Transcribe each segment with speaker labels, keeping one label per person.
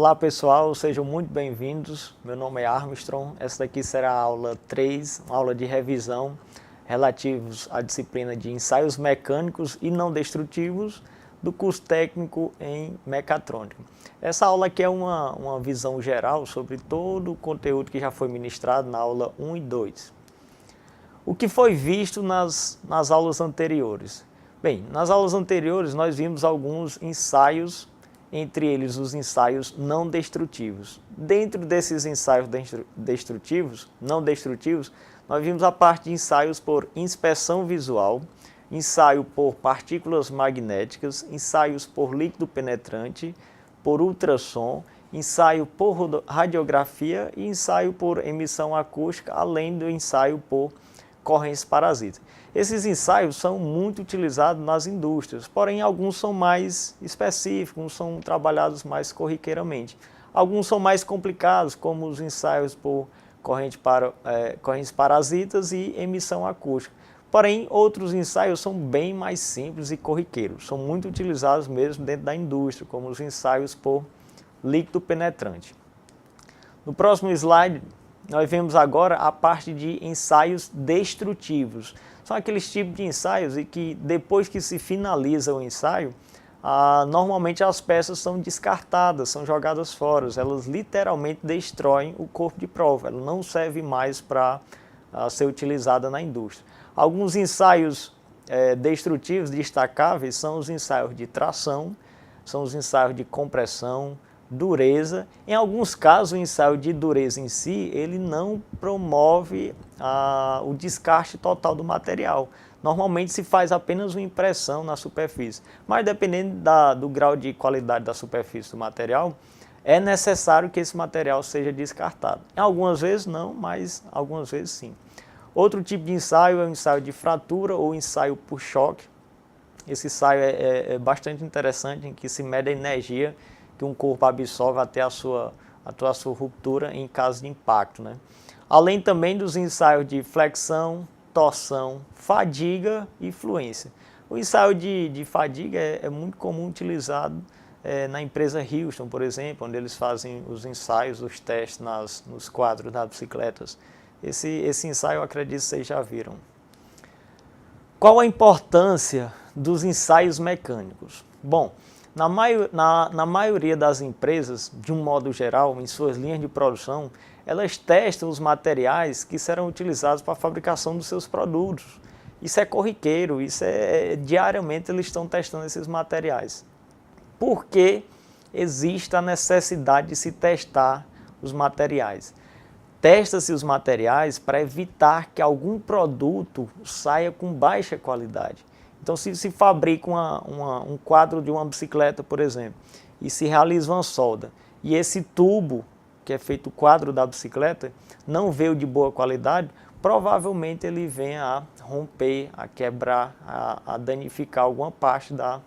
Speaker 1: Olá pessoal, sejam muito bem-vindos. Meu nome é Armstrong. Essa daqui será a aula 3, uma aula de revisão relativos à disciplina de ensaios mecânicos e não destrutivos do curso técnico em mecatrônica. Essa aula aqui é uma visão geral sobre todo o conteúdo que já foi ministrado na aula 1 e 2. O que foi visto nas aulas anteriores? Bem, nas aulas anteriores nós vimos alguns ensaios, entre eles os ensaios não destrutivos. Dentro desses ensaios não destrutivos, nós vimos a parte de ensaios por inspeção visual, ensaio por partículas magnéticas, ensaios por líquido penetrante, por ultrassom, ensaio por radiografia e ensaio por emissão acústica, além do ensaio por correntes parasitas. Esses ensaios são muito utilizados nas indústrias, porém alguns são mais específicos, uns são trabalhados mais corriqueiramente. Alguns são mais complicados, como os ensaios por correntes parasitas e emissão acústica. Porém, outros ensaios são bem mais simples e corriqueiros, são muito utilizados mesmo dentro da indústria, como os ensaios por líquido penetrante. No próximo slide, nós vemos agora a parte de ensaios destrutivos. São aqueles tipos de ensaios em que depois que se finaliza o ensaio, normalmente as peças são descartadas, são jogadas fora, elas literalmente destroem o corpo de prova, ela não serve mais para ser utilizada na indústria. Alguns ensaios destrutivos destacáveis são os ensaios de tração, são os ensaios de compressão, dureza. Em alguns casos, o ensaio de dureza em si, ele não promove o descarte total do material. Normalmente se faz apenas uma impressão na superfície, mas dependendo do grau de qualidade da superfície do material, é necessário que esse material seja descartado. Algumas vezes não, mas algumas vezes sim. Outro tipo de ensaio é o ensaio de fratura ou ensaio por choque. Esse ensaio é bastante interessante, em que se mede a energia que um corpo absorve até a sua ruptura em caso de impacto, né? Além também dos ensaios de flexão, torção, fadiga e fluência. O ensaio de fadiga é muito comum utilizado na empresa Houston, por exemplo, onde eles fazem os ensaios, os testes nos quadros das bicicletas. Esse ensaio eu acredito que vocês já viram. Qual a importância dos ensaios mecânicos? Bom, na maioria das empresas, de um modo geral, em suas linhas de produção, elas testam os materiais que serão utilizados para a fabricação dos seus produtos. Isso é corriqueiro, diariamente eles estão testando esses materiais. Por que existe a necessidade de se testar os materiais? Testa-se os materiais para evitar que algum produto saia com baixa qualidade. Então, se se fabrica um quadro de uma bicicleta, por exemplo, e se realiza uma solda, e esse tubo, que é feito o quadro da bicicleta, não veio de boa qualidade, provavelmente ele venha a romper, a quebrar, a danificar alguma parte da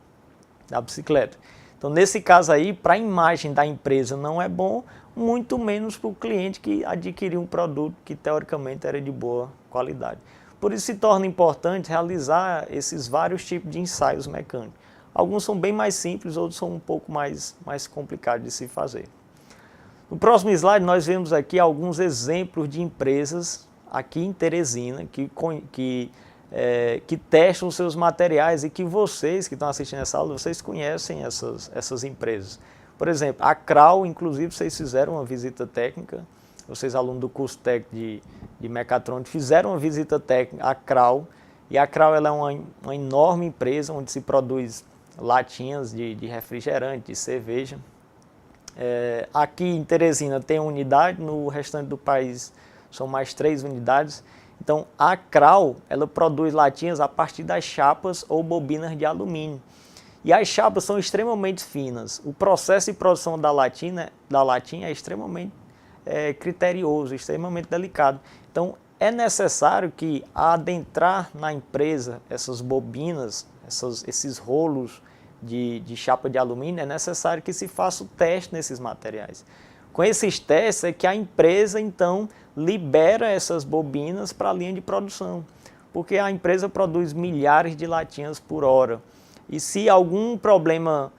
Speaker 1: bicicleta. Então, nesse caso aí, para a imagem da empresa não é bom, muito menos para o cliente que adquiriu um produto que teoricamente era de boa qualidade. Por isso se torna importante realizar esses vários tipos de ensaios mecânicos. Alguns são bem mais simples, outros são um pouco mais complicados de se fazer. No próximo slide nós vemos aqui alguns exemplos de empresas aqui em Teresina que testam os seus materiais e que vocês que estão assistindo essa aula, vocês conhecem essas empresas. Por exemplo, a Kral, inclusive vocês fizeram uma visita técnica, vocês alunos do curso técnico de mecatrônica fizeram uma visita técnica à Kral, e a Kral ela é uma enorme empresa onde se produz latinhas de refrigerante, de cerveja. Aqui em Teresina tem uma unidade, no restante do país são mais 3 unidades. Então a Kral ela produz latinhas a partir das chapas ou bobinas de alumínio. E as chapas são extremamente finas. O processo de produção da latinha é extremamente criterioso, extremamente delicado. Então é necessário que, ao adentrar na empresa essas bobinas, esses rolos de chapa de alumínio, é necessário que se faça o teste nesses materiais. Com esses testes é que a empresa então libera essas bobinas para a linha de produção, porque a empresa produz milhares de latinhas por hora. E se algum problema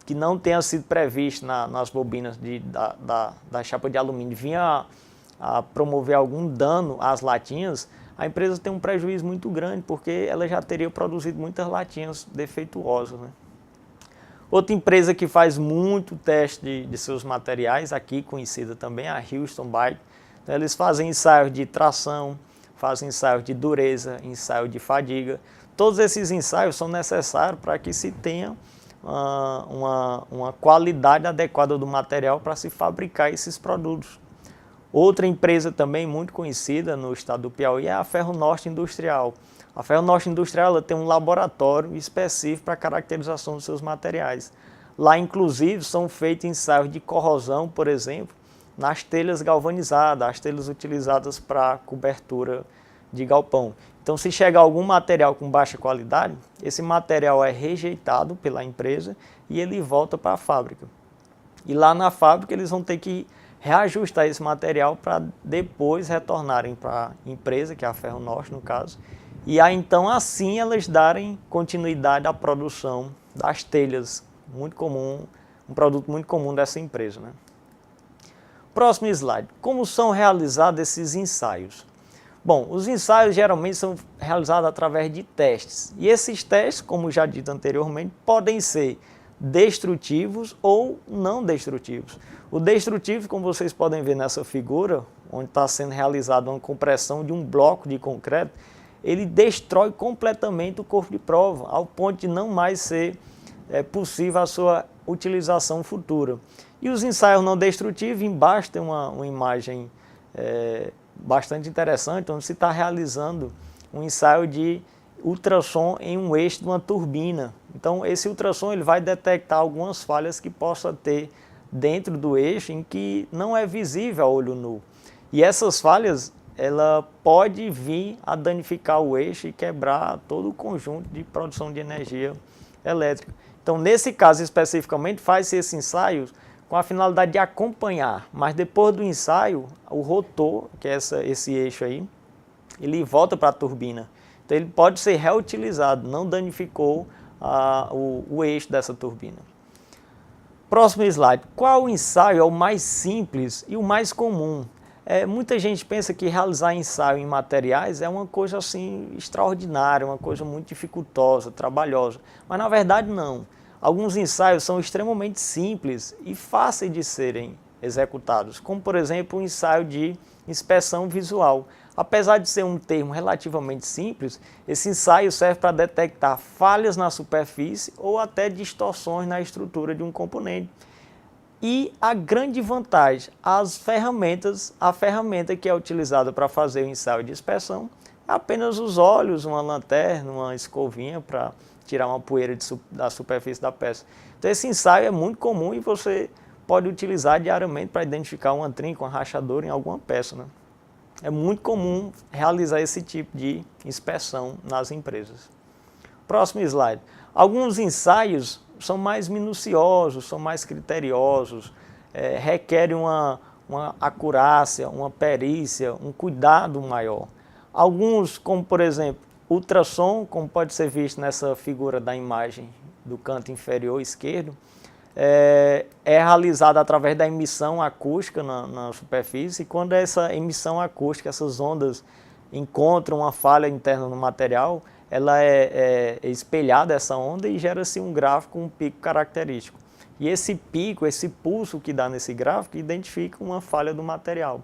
Speaker 1: que não tenha sido previsto nas bobinas da chapa de alumínio vinha a promover algum dano às latinhas, a empresa tem um prejuízo muito grande, porque ela já teria produzido muitas latinhas defeituosas, né? Outra empresa que faz muito teste de seus materiais, aqui conhecida também, a Houston Bike, eles fazem ensaios de tração, fazem ensaios de dureza, ensaio de fadiga. Todos esses ensaios são necessários para que se tenha uma qualidade adequada do material para se fabricar esses produtos. Outra empresa também muito conhecida no estado do Piauí é a Ferronorte Industrial. A Ferronorte Industrial ela tem um laboratório específico para a caracterização dos seus materiais. Lá, inclusive, são feitos ensaios de corrosão, por exemplo, nas telhas galvanizadas, as telhas utilizadas para cobertura de galpão. Então, se chegar algum material com baixa qualidade, esse material é rejeitado pela empresa e ele volta para a fábrica. E lá na fábrica eles vão ter que reajustar esse material para depois retornarem para a empresa, que é a Ferronorte no caso, e aí então assim elas darem continuidade à produção das telhas, muito comum, um produto muito comum dessa empresa, né? Próximo slide. Como são realizados esses ensaios? Bom, os ensaios geralmente são realizados através de testes. E esses testes, como já dito anteriormente, podem ser destrutivos ou não destrutivos. O destrutivo, como vocês podem ver nessa figura, onde está sendo realizada uma compressão de um bloco de concreto, ele destrói completamente o corpo de prova, ao ponto de não mais ser possível a sua utilização futura. E os ensaios não destrutivos, embaixo tem uma imagem bastante interessante, onde se está realizando um ensaio de ultrassom em um eixo de uma turbina. Então, esse ultrassom ele vai detectar algumas falhas que possa ter dentro do eixo em que não é visível a olho nu. E essas falhas, ela pode vir a danificar o eixo e quebrar todo o conjunto de produção de energia elétrica. Então, nesse caso especificamente, faz-se esse ensaio com a finalidade de acompanhar, mas depois do ensaio, o rotor, que é esse eixo aí, ele volta para a turbina. Então, ele pode ser reutilizado, não danificou o eixo dessa turbina. Próximo slide. Qual ensaio é o mais simples e o mais comum? Muita gente pensa que realizar ensaio em materiais é uma coisa assim extraordinária, uma coisa muito dificultosa, trabalhosa, mas na verdade não. Alguns ensaios são extremamente simples e fáceis de serem executados, como por exemplo o ensaio de inspeção visual. Apesar de ser um termo relativamente simples, esse ensaio serve para detectar falhas na superfície ou até distorções na estrutura de um componente. E a grande vantagem, a ferramenta que é utilizada para fazer o ensaio de inspeção é apenas os olhos, uma lanterna, uma escovinha para tirar uma poeira da superfície da peça. Então esse ensaio é muito comum e você pode utilizar diariamente para identificar uma trinca, uma rachadura em alguma peça, né? É muito comum realizar esse tipo de inspeção nas empresas. Próximo slide. Alguns ensaios são mais minuciosos, são mais criteriosos, requerem uma acurácia, uma perícia, um cuidado maior. Alguns, como por exemplo, ultrassom, como pode ser visto nessa figura da imagem do canto inferior esquerdo, é realizada através da emissão acústica na superfície, e quando essa emissão acústica, essas ondas encontram uma falha interna no material, ela é espelhada essa onda e gera-se um gráfico com um pico característico. E esse pico, esse pulso que dá nesse gráfico, identifica uma falha do material.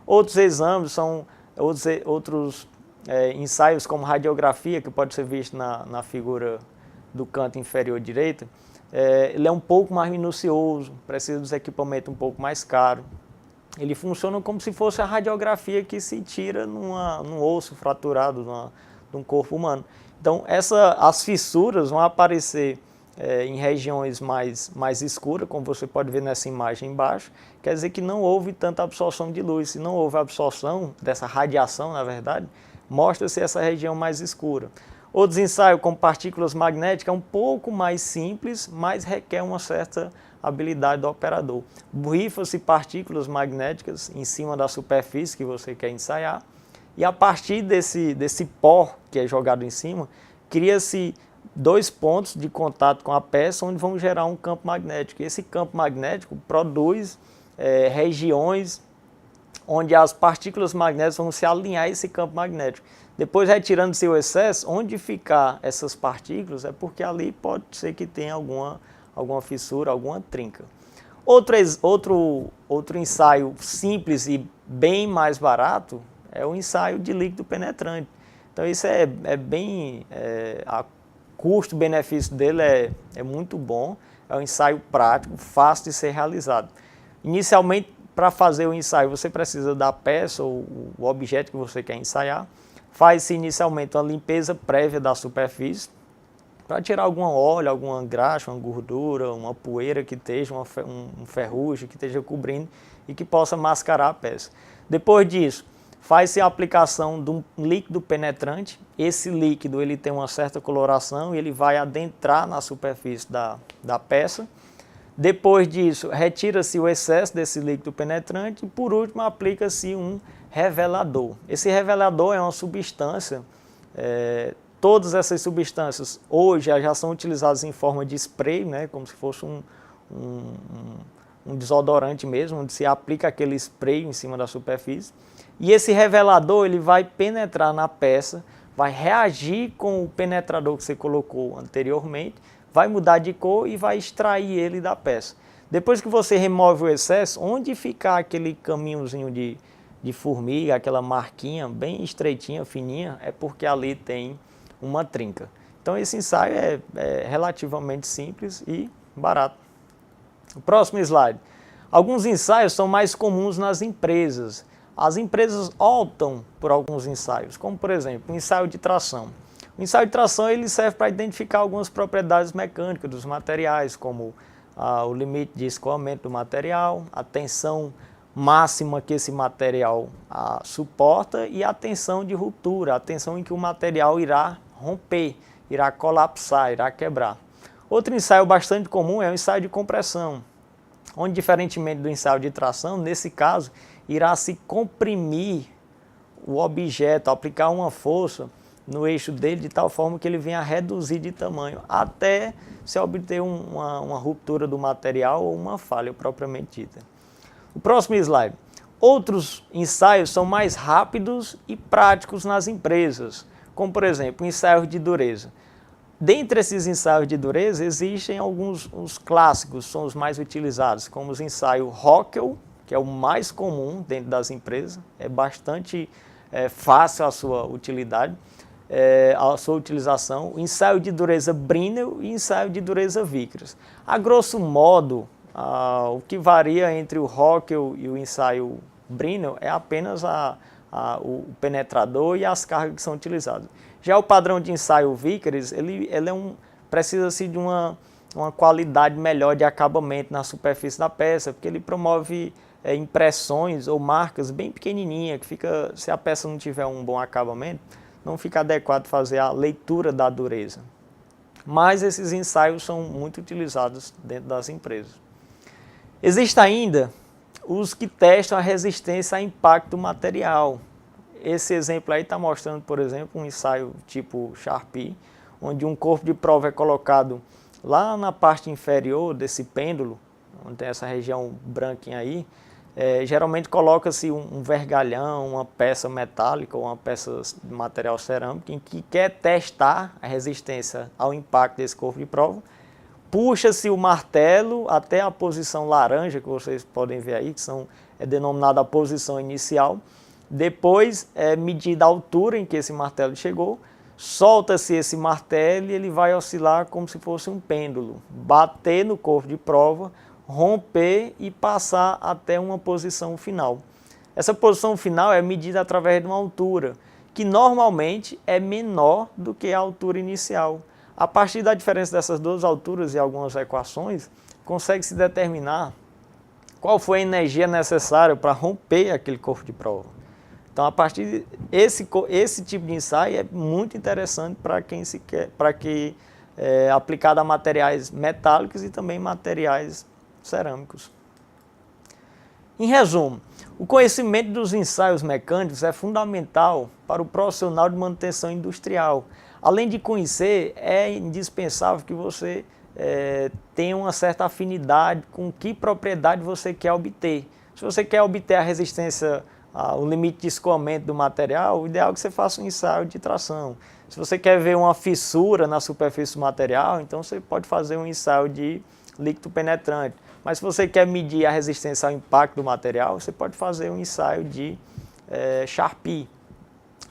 Speaker 1: Outros exames são outros ensaios como radiografia, que pode ser visto na figura do canto inferior direito. Ele é um pouco mais minucioso, precisa dos equipamentos um pouco mais caros. Ele funciona como se fosse a radiografia que se tira num osso fraturado de um corpo humano. Então, as fissuras vão aparecer em regiões mais escuras, como você pode ver nessa imagem embaixo. Quer dizer que não houve tanta absorção de luz. Se não houve absorção dessa radiação, na verdade, mostra-se essa região mais escura. Outros ensaios, como partículas magnéticas, é um pouco mais simples, mas requer uma certa habilidade do operador. Borrifa-se partículas magnéticas em cima da superfície que você quer ensaiar, e a partir desse pó que é jogado em cima, cria-se dois pontos de contato com a peça onde vão gerar um campo magnético. E esse campo magnético produz regiões onde as partículas magnéticas vão se alinhar a esse campo magnético. Depois, retirando-se o excesso, onde ficar essas partículas é porque ali pode ser que tenha alguma fissura, alguma trinca. Outro ensaio simples e bem mais barato é o ensaio de líquido penetrante. Então isso a custo-benefício dele é muito bom, é um ensaio prático, fácil de ser realizado. Inicialmente, para fazer o ensaio, você precisa da peça ou o objeto que você quer ensaiar. Faz-se inicialmente uma limpeza prévia da superfície, para tirar algum óleo, alguma graxa, uma gordura, uma poeira que esteja, um ferrugem que esteja cobrindo e que possa mascarar a peça. Depois disso, faz-se a aplicação de um líquido penetrante. Esse líquido ele tem uma certa coloração e ele vai adentrar na superfície da peça. Depois disso, retira-se o excesso desse líquido penetrante e, por último, aplica-se um revelador. Esse revelador é uma substância, todas essas substâncias hoje já são utilizadas em forma de spray, né, como se fosse um desodorante mesmo, onde se aplica aquele spray em cima da superfície. E esse revelador ele vai penetrar na peça, vai reagir com o penetrador que você colocou anteriormente, vai mudar de cor e vai extrair ele da peça. Depois que você remove o excesso, onde ficar aquele caminhozinho de formiga, aquela marquinha bem estreitinha, fininha, é porque ali tem uma trinca. Então esse ensaio é relativamente simples e barato. O próximo slide. Alguns ensaios são mais comuns nas empresas. As empresas optam por alguns ensaios, como por exemplo, o ensaio de tração. O ensaio de tração ele serve para identificar algumas propriedades mecânicas dos materiais, como o limite de escoamento do material, a tensão máxima que esse material suporta e a tensão de ruptura, a tensão em que o material irá romper, irá colapsar, irá quebrar. Outro ensaio bastante comum é o ensaio de compressão, onde, diferentemente do ensaio de tração, nesse caso, irá se comprimir o objeto, aplicar uma força no eixo dele de tal forma que ele venha a reduzir de tamanho, até se obter uma ruptura do material ou uma falha propriamente dita. O próximo slide. Outros ensaios são mais rápidos e práticos nas empresas, como por exemplo, ensaios de dureza. Dentre esses ensaios de dureza, existem alguns os clássicos, são os mais utilizados, como os ensaios Rockwell, que é o mais comum dentro das empresas, é bastante fácil a sua utilidade, a sua utilização, o ensaio de dureza Brinell e o ensaio de dureza Vickers. A grosso modo, o que varia entre o Rockwell e o ensaio Brinell é apenas o penetrador e as cargas que são utilizadas. Já o padrão de ensaio Vickers, ele precisa-se de uma qualidade melhor de acabamento na superfície da peça, porque ele promove impressões ou marcas bem pequenininhas, que fica, se a peça não tiver um bom acabamento, não fica adequado fazer a leitura da dureza. Mas esses ensaios são muito utilizados dentro das empresas. Existem ainda os que testam a resistência a impacto material. Esse exemplo aí está mostrando, por exemplo, um ensaio tipo Sharpie, onde um corpo de prova é colocado lá na parte inferior desse pêndulo, onde tem essa região branquinha aí. Geralmente coloca-se um vergalhão, uma peça metálica ou uma peça de material cerâmico em que quer testar a resistência ao impacto desse corpo de prova. Puxa-se o martelo até a posição laranja, que vocês podem ver aí, que é denominada a posição inicial. Depois é medida a altura em que esse martelo chegou, solta-se esse martelo e ele vai oscilar como se fosse um pêndulo, bater no corpo de prova, romper e passar até uma posição final. Essa posição final é medida através de uma altura, que normalmente é menor do que a altura inicial. A partir da diferença dessas duas alturas e algumas equações, consegue-se determinar qual foi a energia necessária para romper aquele corpo de prova. Então, a partir esse tipo de ensaio é muito interessante para que aplicado a materiais metálicos e também materiais cerâmicos. Em resumo, o conhecimento dos ensaios mecânicos é fundamental para o profissional de manutenção industrial. Além de conhecer, é indispensável que você tenha uma certa afinidade com que propriedade você quer obter. Se você quer obter a resistência, o limite de escoamento do material, o ideal é que você faça um ensaio de tração. Se você quer ver uma fissura na superfície do material, então você pode fazer um ensaio de líquido penetrante. Mas se você quer medir a resistência ao impacto do material, você pode fazer um ensaio de Charpy.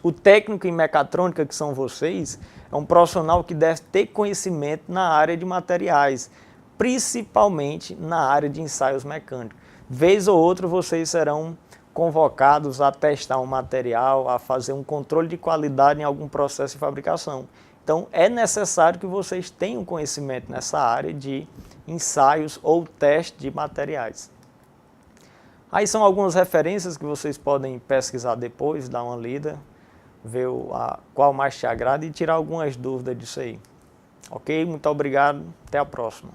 Speaker 1: O técnico em mecatrônica, que são vocês, é um profissional que deve ter conhecimento na área de materiais, principalmente na área de ensaios mecânicos. Vez ou outra vocês serão convocados a testar um material, a fazer um controle de qualidade em algum processo de fabricação. Então é necessário que vocês tenham conhecimento nessa área de ensaios ou teste de materiais. Aí são algumas referências que vocês podem pesquisar depois, dar uma lida, ver qual mais te agrada e tirar algumas dúvidas disso aí. Ok? Muito obrigado, até a próxima.